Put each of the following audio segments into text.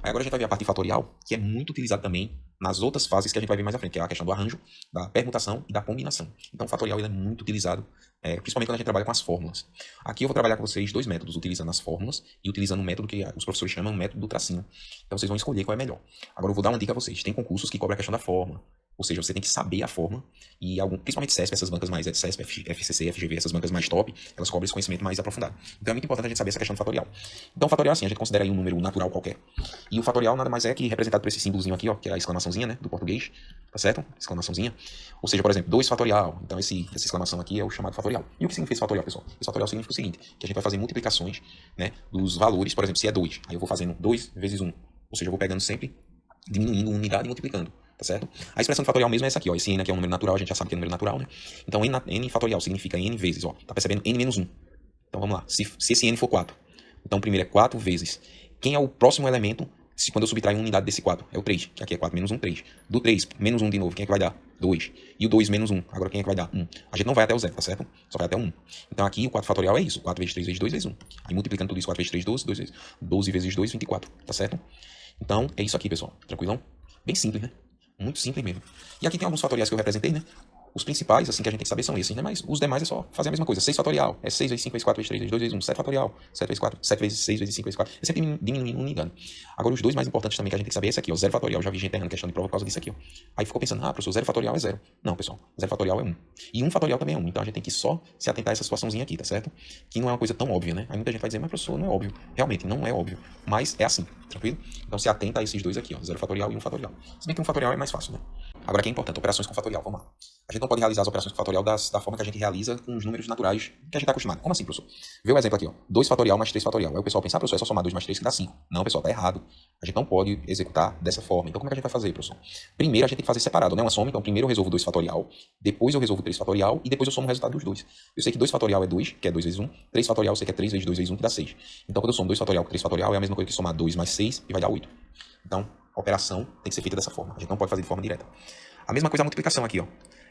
Aí agora a gente vai ver a parte fatorial, que é muito utilizada também nas outras fases que a gente vai ver mais à frente, que é a questão do arranjo, da permutação e da combinação. Então o fatorial ele é muito utilizado, principalmente quando a gente trabalha com as fórmulas. Aqui eu vou trabalhar com vocês dois métodos, utilizando as fórmulas e utilizando um método que os professores chamam de método do tracinho. Então vocês vão escolher qual é melhor. Agora eu vou dar uma dica a vocês. Tem concursos que cobram a questão da fórmula. Ou seja, você tem que saber a forma e principalmente CESP, essas bancas mais, CESP, FCC, FGV, essas bancas mais top, elas cobram esse conhecimento mais aprofundado. Então é muito importante a gente saber essa questão do fatorial. Então o fatorial, assim, a gente considera aí um número natural qualquer. E o fatorial nada mais é que representado por esse símbolozinho aqui, ó, que é a exclamaçãozinha, né, do português, tá certo? Exclamaçãozinha. Ou seja, por exemplo, 2 fatorial. Então essa exclamação aqui é o chamado fatorial. E o que significa esse fatorial, pessoal? Esse fatorial significa o seguinte, que a gente vai fazer multiplicações, né, dos valores, por exemplo, se é 2, aí eu vou fazendo 2 vezes 1. Ou seja, eu vou pegando sempre, diminuindo uma unidade e multiplicando. Tá certo? A expressão de fatorial mesmo é essa aqui, ó. Esse n aqui é um número natural, a gente já sabe que é um número natural, né? Então n fatorial significa n vezes, ó. Tá percebendo? N menos 1. Então vamos lá. Se esse n for 4, então primeiro é 4 vezes. Quem é o próximo elemento quando eu subtrair uma unidade desse 4? É o 3, que aqui é 4 menos 1, 3. Do 3 menos 1 de novo, quem é que vai dar? 2. E o 2 menos 1, agora quem é que vai dar? 1. A gente não vai até o 0, tá certo? Só vai até o 1. Então aqui o 4 fatorial é isso. 4 vezes 3 vezes 2 vezes 1. Aí multiplicando tudo isso, 4 vezes 3, 12, 2 vezes 12 vezes 2, 24, tá certo? Então é isso aqui, pessoal. Tranquilão? Bem simples, né? Muito simples mesmo. E aqui tem alguns fatoriais que eu representei, né? Os principais, assim, que a gente tem que saber são esses, né? Mas os demais é só fazer a mesma coisa. 6 fatorial é 6 vezes 5 vezes 4 vezes 3 vezes 2 vezes 1. 7 fatorial, 7 vezes 4, 7 vezes 6 vezes 5 vezes 4. É sempre diminuindo, não me engano. Agora, os dois mais importantes também que a gente tem que saber é esse aqui, ó. 0 fatorial. Já vi gente errando questão de prova por causa disso aqui, ó. Aí ficou pensando, professor, 0 fatorial é 0. Não, pessoal. 0 fatorial é 1. E 1 fatorial também é 1. Então a gente tem que só se atentar a essa situaçãozinha aqui, tá certo? Que não é uma coisa tão óbvia, né? Aí muita gente vai dizer, mas professor, não é óbvio. Realmente, não é óbvio. Mas é assim, tranquilo? Então se atenta a esses dois aqui, ó. 0 fatorial e 1 fatorial. Se bem que 1 fatorial é mais fácil, né? Agora aqui é importante, operações com fatorial. Vamos lá. A gente não pode realizar as operações com fatorial da forma que a gente realiza com os números naturais que a gente está acostumado. Como assim, professor? Vê o exemplo aqui, ó. 2 fatorial mais 3 fatorial. Aí o pessoal pensa, professor, é só somar 2 mais 3 que dá 5. Não, pessoal, tá errado. A gente não pode executar dessa forma. Então como é que a gente vai fazer, professor? Primeiro a gente tem que fazer separado, né? Uma soma. Então primeiro eu resolvo 2 fatorial, depois eu resolvo 3 fatorial e depois eu somo o resultado dos dois. Eu sei que 2 fatorial é 2, que é 2 vezes 1. 3 fatorial eu sei que é 3 vezes 2 vezes 1, que dá 6. Então quando eu somo 2 fatorial com 3 fatorial é a mesma coisa que somar 2 mais 6 e vai dar 8. Então a operação tem que ser feita dessa forma. A gente não pode fazer de forma direta. A mesma coisa a multiplicação aqui, ó.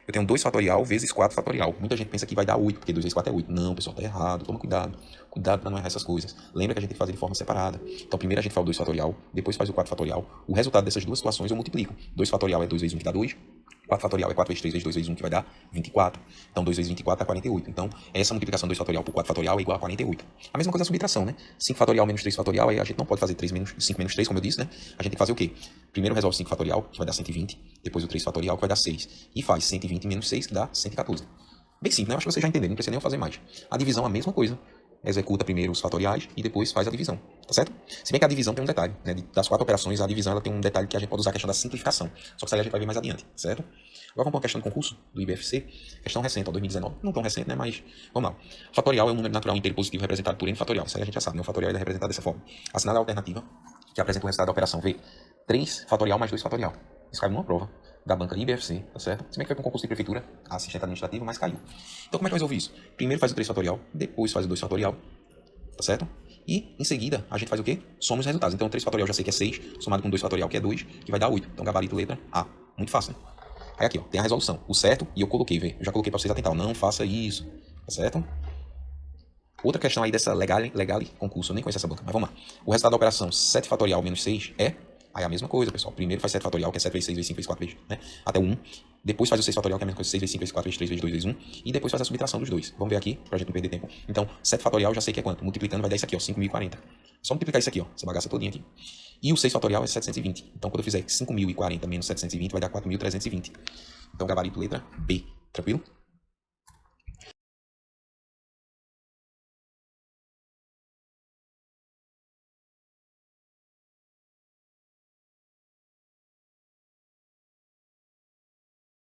Eu tenho 2 fatorial vezes 4 fatorial. Muita gente pensa que vai dar 8, porque 2 vezes 4 é 8. Não, pessoal, tá errado. Toma cuidado. Cuidado para não errar essas coisas. Lembra que a gente tem que fazer de forma separada. Então, primeiro a gente faz o 2 fatorial, depois faz o 4 fatorial. O resultado dessas duas situações eu multiplico. 2 fatorial é 2 vezes 1, que dá 2. 4 fatorial é 4 vezes 3 vezes 2 vezes 1, que vai dar 24. Então, 2 vezes 24 dá 48. Então, essa multiplicação 2 fatorial por 4 fatorial é igual a 48. A mesma coisa a subtração, né? 5 fatorial menos 3 fatorial, aí a gente não pode fazer 5 menos 3, como eu disse, né? A gente tem que fazer o quê? Primeiro resolve 5 fatorial, que vai dar 120. Depois o 3 fatorial, que vai dar 6. E faz 120 menos 6, que dá 114. Bem simples, né? Eu acho que vocês já entenderam, não precisa nem eu fazer mais. A divisão é a mesma coisa. Executa primeiro os fatoriais e depois faz a divisão, tá certo? Se bem que a divisão tem um detalhe, né? Das 4 operações, a divisão ela tem um detalhe que a gente pode usar a questão da simplificação. Só que isso aí a gente vai ver mais adiante, certo? Agora vamos para a questão do concurso do IBFC, questão recente, ó, 2019. Não tão recente, né? Mas vamos lá. Fatorial é um número natural inteiro positivo representado por n fatorial. Isso aí a gente já sabe, né? O fatorial é representado dessa forma. Assinala a alternativa que apresenta o resultado da operação V. 3 fatorial mais 2 fatorial. Isso caiu numa prova da banca IBFC, tá certo? Se bem que foi com concurso de prefeitura, assistente administrativo, mas caiu. Então como é que eu resolvi isso? Primeiro faz o 3 fatorial, depois faz o 2 fatorial, tá certo? E, em seguida, a gente faz o quê? Soma os resultados. Então, 3 fatorial já sei que é 6, somado com 2 fatorial, que é 2, que vai dar 8. Então, gabarito, letra A. Muito fácil, né? Aí aqui, ó, tem a resolução. O certo, e eu coloquei, vê. Eu já coloquei pra vocês atentar, ó, não faça isso, tá certo? Outra questão aí dessa legale concurso, eu nem conheço essa banca, mas vamos lá. O resultado da operação 7 fatorial menos 6 é... Aí a mesma coisa, pessoal. Primeiro faz 7 fatorial, que é 7 vezes 6 vezes 5 vezes 4 vezes, né? Até o 1. Depois faz o 6 fatorial, que é a mesma coisa, 6 vezes 5 vezes 4 vezes 3 vezes 2 vezes 1. E depois faz a subtração dos dois. Vamos ver aqui, pra gente não perder tempo. Então, 7 fatorial já sei que é quanto? Multiplicando vai dar isso aqui, ó, 5.040. Só multiplicar isso aqui, ó, essa bagaça todinha aqui. E o 6 fatorial é 720. Então, quando eu fizer 5.040 menos 720, vai dar 4.320. Então, gabarito letra B. Tranquilo?